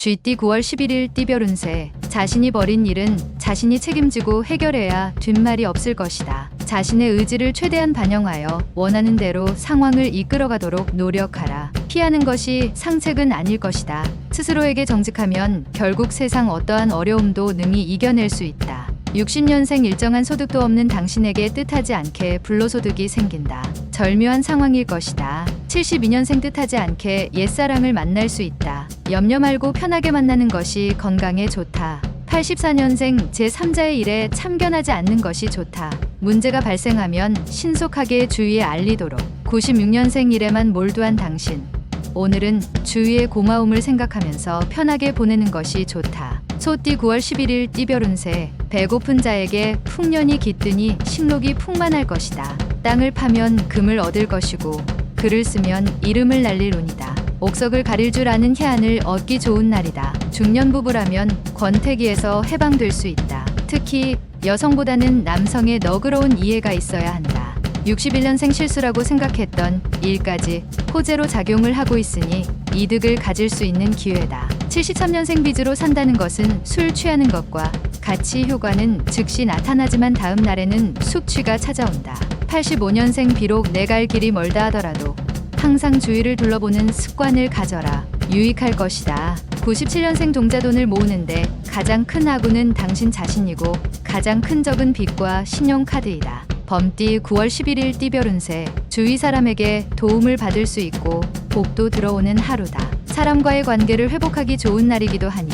쥐띠 9월 11일 띠별 운세. 자신이 벌인 일은 자신이 책임지고 해결해야 뒷말이 없을 것이다. 자신의 의지를 최대한 반영하여 원하는 대로 상황을 이끌어가도록 노력하라. 피하는 것이 상책은 아닐 것이다. 스스로에게 정직하면 결국 세상 어떠한 어려움도 능히 이겨낼 수 있다. 60년생 일정한 소득도 없는 당신에게 뜻하지 않게 불로소득이 생긴다. 절묘한 상황일 것이다. 72년생 뜻하지 않게 옛사랑을 만날 수 있다. 염려 말고 편하게 만나는 것이 건강에 좋다. 84년생 제3자의 일에 참견하지 않는 것이 좋다. 문제가 발생하면 신속하게 주위에 알리도록. 96년생 일에만 몰두한 당신. 오늘은 주위의 고마움을 생각하면서 편하게 보내는 것이 좋다. 소띠 9월 11일 띠별 운세. 배고픈 자에게 풍년이 깃드니 식록이 풍만할 것이다. 땅을 파면 금을 얻을 것이고 글을 쓰면 이름을 날릴 운이다. 옥석을 가릴 줄 아는 희한을 얻기 좋은 날이다. 중년 부부라면 권태기에서 해방될 수 있다. 특히 여성보다는 남성의 너그러운 이해가 있어야 한다. 61년생 실수라고 생각했던 일까지 호재로 작용을 하고 있으니 이득을 가질 수 있는 기회다. 73년생 빚으로 산다는 것은 술 취하는 것과 같이 효과는 즉시 나타나지만 다음 날에는 숙취가 찾아온다. 85년생 비록 내 갈 길이 멀다 하더라도 항상 주위를 둘러보는 습관을 가져라. 유익할 것이다. 97년생 종자돈을 모으는데 가장 큰 악운은 당신 자신이고 가장 큰 적은 빚과 신용카드이다. 범띠 9월 11일 띠별 운세. 주위 사람에게 도움을 받을 수 있고 복도 들어오는 하루다. 사람과의 관계를 회복하기 좋은 날이기도 하니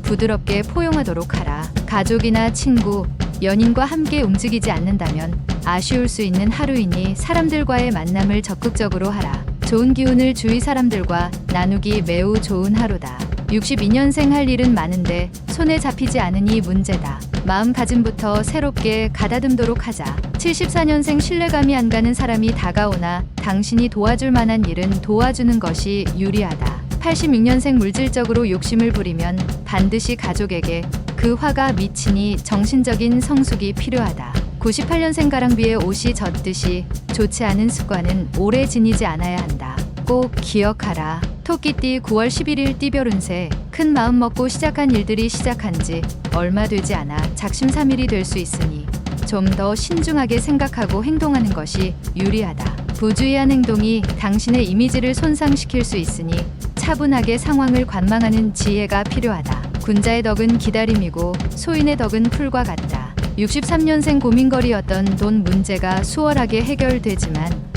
부드럽게 포용하도록 하라. 가족이나 친구, 연인과 함께 움직이지 않는다면 아쉬울 수 있는 하루이니 사람들과의 만남을 적극적으로 하라. 좋은 기운을 주위 사람들과 나누기 매우 좋은 하루다. 62년생 할 일은 많은데 손에 잡히지 않으니 문제다. 마음가짐부터 새롭게 가다듬도록 하자. 74년생 신뢰감이 안 가는 사람이 다가오나 당신이 도와줄 만한 일은 도와주는 것이 유리하다. 86년생 물질적으로 욕심을 부리면 반드시 가족에게 그 화가 미치니 정신적인 성숙이 필요하다. 98년생 가랑비에 옷이 젖듯이 좋지 않은 습관은 오래 지니지 않아야 한다. 꼭 기억하라. 토끼띠 9월 11일 띠별 운세. 큰 마음 먹고 시작한 일들이 시작한 지 얼마 되지 않아 작심삼일이 될 수 있으니 좀 더 신중하게 생각하고 행동하는 것이 유리하다. 부주의한 행동이 당신의 이미지를 손상시킬 수 있으니 차분하게 상황을 관망하는 지혜가 필요하다. 군자의 덕은 기다림이고 소인의 덕은 풀과 같다. 63년생 고민거리였던 돈 문제가 수월하게 해결되지만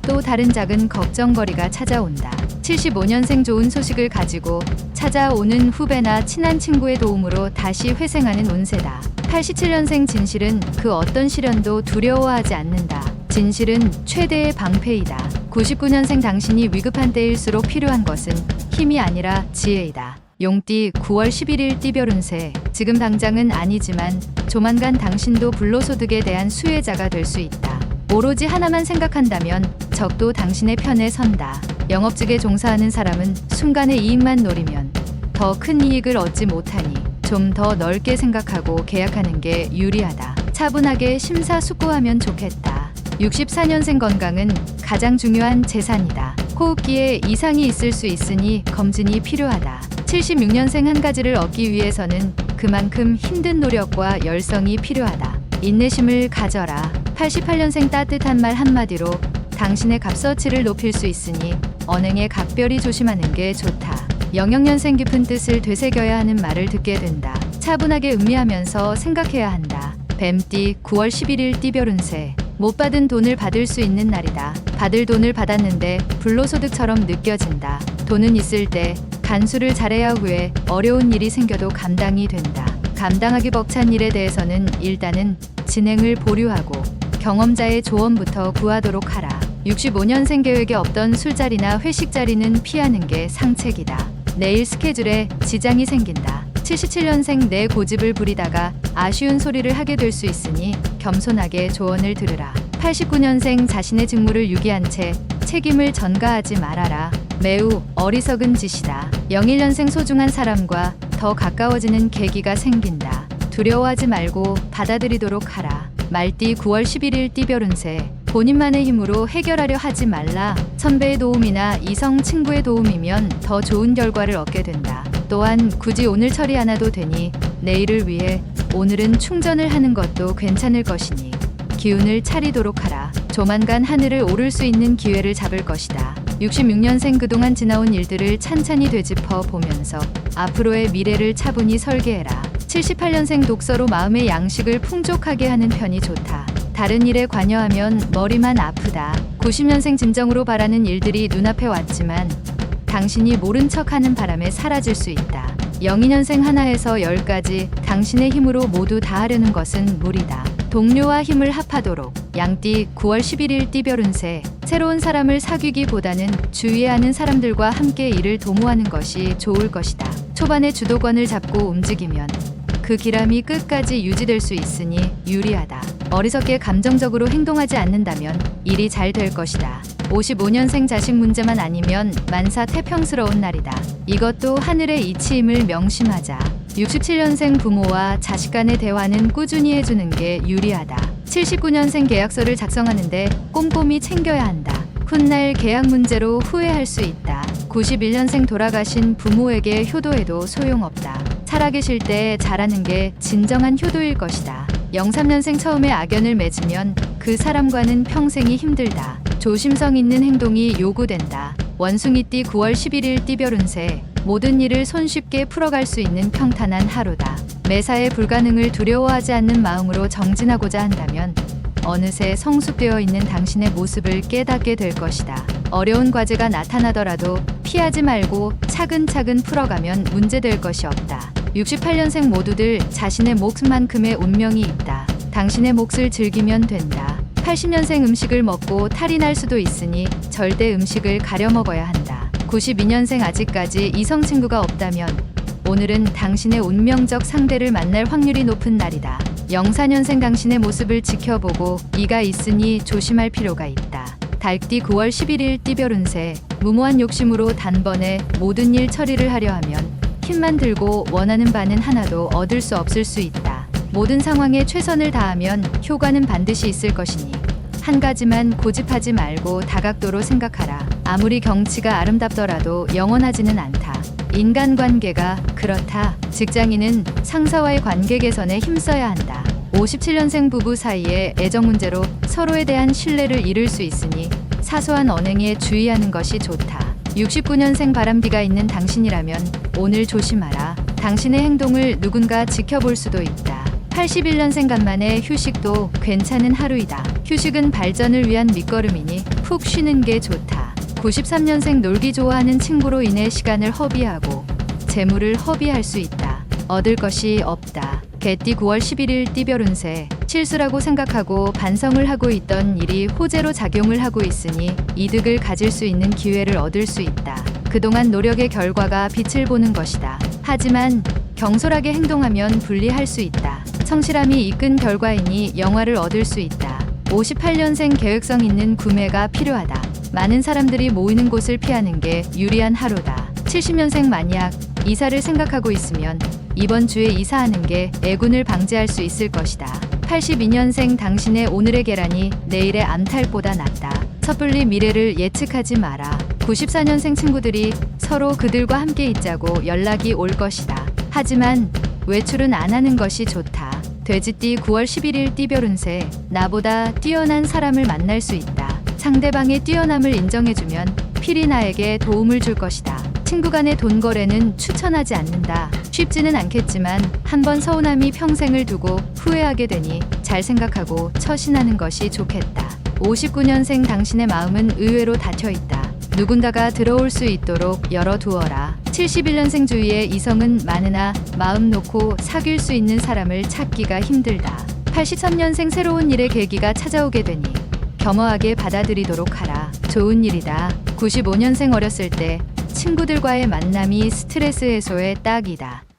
또 다른 작은 걱정거리가 찾아온다. 75년생 좋은 소식을 가지고 찾아오는 후배나 친한 친구의 도움으로 다시 회생하는 운세다. 87년생 진실은 그 어떤 시련도 두려워하지 않는다. 진실은 최대의 방패이다. 99년생 당신이 위급한 때일수록 필요한 것은 힘이 아니라 지혜이다. 용띠 9월 11일 띠별 운세. 지금 당장은 아니지만 조만간 당신도 불로소득에 대한 수혜자가 될 수 있다. 오로지 하나만 생각한다면 적도 당신의 편에 선다. 영업직에 종사하는 사람은 순간의 이익만 노리면 더 큰 이익을 얻지 못하니 좀 더 넓게 생각하고 계약하는 게 유리하다. 차분하게 심사숙고하면 좋겠다. 64년생 건강은 가장 중요한 재산이다. 호흡기에 이상이 있을 수 있으니 검진이 필요하다. 76년생 한 가지를 얻기 위해서는 그만큼 힘든 노력과 열성이 필요하다. 인내심을 가져라. 88년생 따뜻한 말 한마디로 당신의 값어치를 높일 수 있으니 언행에 각별히 조심하는 게 좋다. 영영년생 깊은 뜻을 되새겨야 하는 말을 듣게 된다. 차분하게 음미하면서 생각해야 한다. 뱀띠 9월 11일 띠별 운세. 못 받은 돈을 받을 수 있는 날이다. 받을 돈을 받았는데 불로소득처럼 느껴진다. 돈은 있을 때 간수를 잘해야 후에 어려운 일이 생겨도 감당이 된다. 감당하기 벅찬 일에 대해서는 일단은 진행을 보류하고 경험자의 조언부터 구하도록 하라. 65년생 계획에 없던 술자리나 회식 자리는 피하는 게 상책이다. 내일 스케줄에 지장이 생긴다. 77년생 내 고집을 부리다가 아쉬운 소리를 하게 될 수 있으니 겸손하게 조언을 들으라. 89년생 자신의 직무를 유기한 채 책임을 전가하지 말아라. 매우 어리석은 짓이다. 01년생 소중한 사람과 더 가까워지는 계기가 생긴다. 두려워하지 말고 받아들이도록 하라. 말띠 9월 11일 띠별 운세. 본인만의 힘으로 해결하려 하지 말라. 선배의 도움이나 이성 친구의 도움이면 더 좋은 결과를 얻게 된다. 또한 굳이 오늘 처리 안 해도 되니 내일을 위해 오늘은 충전을 하는 것도 괜찮을 것이니 기운을 차리도록 하라. 조만간 하늘을 오를 수 있는 기회를 잡을 것이다. 66년생 그동안 지나온 일들을 찬찬히 되짚어 보면서 앞으로의 미래를 차분히 설계해라. 78년생 독서로 마음의 양식을 풍족하게 하는 편이 좋다. 다른 일에 관여하면 머리만 아프다. 90년생 진정으로 바라는 일들이 눈앞에 왔지만 당신이 모른 척하는 바람에 사라질 수 있다. 02년생 하나에서 10까지 당신의 힘으로 모두 다 하려는 것은 무리다. 동료와 힘을 합하도록. 양띠 9월 11일 띠별 운세. 새로운 사람을 사귀기보다는 주위에 아는 사람들과 함께 일을 도모하는 것이 좋을 것이다. 초반에 주도권을 잡고 움직이면 그 기람이 끝까지 유지될 수 있으니 유리하다. 어리석게 감정적으로 행동하지 않는다면 일이 잘 될 것이다. 55년생 자식 문제만 아니면 만사 태평스러운 날이다. 이것도 하늘의 이치임을 명심하자. 67년생 부모와 자식 간의 대화는 꾸준히 해주는 게 유리하다. 79년생 계약서를 작성하는데 꼼꼼히 챙겨야 한다. 훗날 계약 문제로 후회할 수 있다. 91년생 돌아가신 부모에게 효도해도 소용없다. 살아계실 때 잘하는 게 진정한 효도일 것이다. 03년생 처음에 악연을 맺으면 그 사람과는 평생이 힘들다. 조심성 있는 행동이 요구된다. 원숭이띠 9월 11일 띠별 운세. 모든 일을 손쉽게 풀어갈 수 있는 평탄한 하루다. 매사에 불가능을 두려워하지 않는 마음으로 정진하고자 한다면 어느새 성숙되어 있는 당신의 모습을 깨닫게 될 것이다. 어려운 과제가 나타나더라도 피하지 말고 차근차근 풀어가면 문제될 것이 없다. 68년생 모두들 자신의 몫만큼의 운명이 있다. 당신의 몫을 즐기면 된다. 80년생 음식을 먹고 탈이 날 수도 있으니 절대 음식을 가려 먹어야 한다. 92년생 아직까지 이성 친구가 없다면 오늘은 당신의 운명적 상대를 만날 확률이 높은 날이다. 04년생 당신의 모습을 지켜보고 이가 있으니 조심할 필요가 있다. 달띠 9월 11일 띠별 운세. 무모한 욕심으로 단번에 모든 일 처리를 하려 하면 힘만 들고 원하는 바는 하나도 얻을 수 없을 수 있다. 모든 상황에 최선을 다하면 효과는 반드시 있을 것이니 한 가지만 고집하지 말고 다각도로 생각하라. 아무리 경치가 아름답더라도 영원하지는 않다. 인간관계가 그렇다. 직장인은 상사와의 관계 개선에 힘써야 한다. 57년생 부부 사이에 애정 문제로 서로에 대한 신뢰를 잃을 수 있으니 사소한 언행에 주의하는 것이 좋다. 69년생 바람기가 있는 당신이라면 오늘 조심하라. 당신의 행동을 누군가 지켜볼 수도 있다. 81년생 간만에 휴식도 괜찮은 하루이다. 휴식은 발전을 위한 밑거름이니 푹 쉬는 게 좋다. 93년생 놀기 좋아하는 친구로 인해 시간을 허비하고 재물을 허비할 수 있다. 얻을 것이 없다. 개띠 9월 11일 띠별 운세. 실수라고 생각하고 반성을 하고 있던 일이 호재로 작용을 하고 있으니 이득을 가질 수 있는 기회를 얻을 수 있다. 그동안 노력의 결과가 빛을 보는 것이다. 하지만 경솔하게 행동하면 불리할 수 있다. 성실함이 이끈 결과이니 영화를 얻을 수 있다. 58년생 계획성 있는 구매가 필요하다. 많은 사람들이 모이는 곳을 피하는 게 유리한 하루다. 70년생 만약 이사를 생각하고 있으면 이번 주에 이사하는 게 애군을 방지할 수 있을 것이다. 82년생 당신의 오늘의 계란이 내일의 암탈보다 낫다. 섣불리 미래를 예측하지 마라. 94년생 친구들이 서로 그들과 함께 있자고 연락이 올 것이다. 하지만 외출은 안 하는 것이 좋다. 돼지띠 9월 11일 띠별 운세. 나보다 뛰어난 사람을 만날 수 있다. 상대방의 뛰어남을 인정해주면 필히 나에게 도움을 줄 것이다. 친구 간의 돈 거래는 추천하지 않는다. 쉽지는 않겠지만 한번 서운함이 평생을 두고 후회하게 되니 잘 생각하고 처신하는 것이 좋겠다. 59년생 당신의 마음은 의외로 닫혀있다. 누군가가 들어올 수 있도록 열어두어라. 71년생 주위에 이성은 많으나 마음 놓고 사귈 수 있는 사람을 찾기가 힘들다. 83년생 새로운 일의 계기가 찾아오게 되니 겸허하게 받아들이도록 하라. 좋은 일이다. 95년생 어렸을 때 친구들과의 만남이 스트레스 해소에 딱이다.